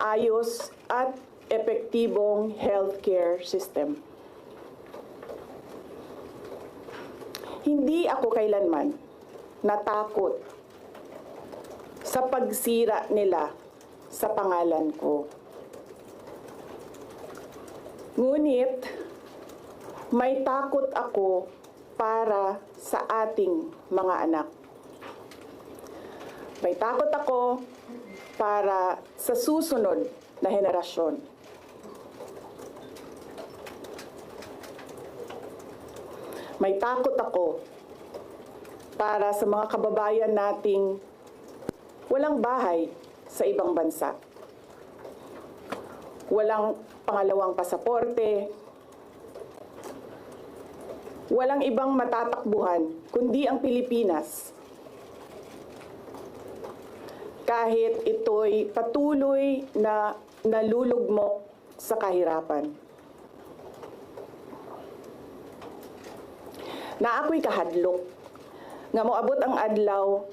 maayos at epektibong healthcare system. Hindi ako kailanman natakot sa pagsira nila sa pangalan ko. Ngunit, may takot ako para sa ating mga anak. May takot ako para sa susunod na henerasyon. May takot ako para sa mga kababayan nating walang bahay sa ibang bansa. Walang pangalawang pasaporte. Walang ibang matatakbuhan kundi ang Pilipinas. Kahit ito'y patuloy na nalulugmok sa kahirapan. Na ako'y kahadlok, nga moabot ang adlaw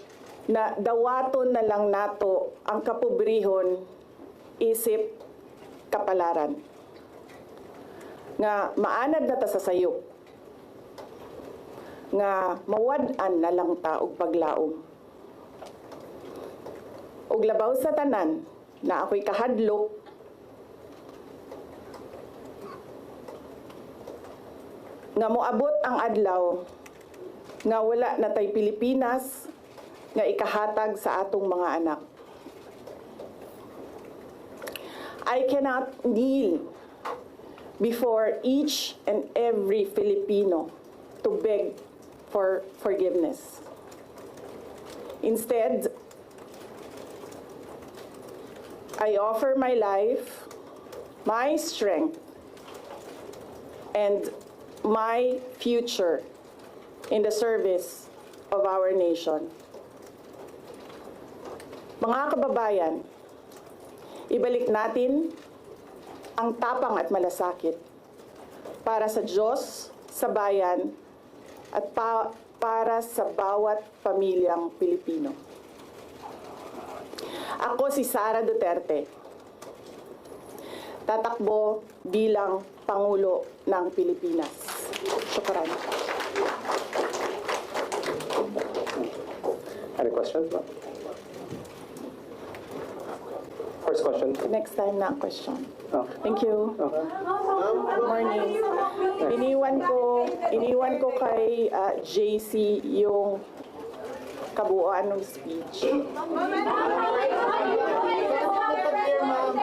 na dawaton na lang nato ang kapobrihon isip kapalaran. Nga maanad na ta sa sayop, nga mawad-an na lang ta og paglaom. Og labaw sa tanan na ako'y kahadlok, nga moabot ang adlaw nga wala na tay Pilipinas nga ikahatag sa atong mga anak. I cannot kneel before each and every Filipino to beg for forgiveness. Instead, I offer my life, my strength, and my future in the service of our nation. Mga kababayan, ibalik natin ang tapang at malasakit para sa Diyos, sa bayan, at para sa bawat pamilyang Pilipino. Ako si Sara Duterte, tatakbo bilang Pangulo ng Pilipinas. Shukran. Any questions? First question. Next time na ang question. Okay. Thank you. Okay. Good morning. Iniwan ko kay JC yung kabuuan ng speech.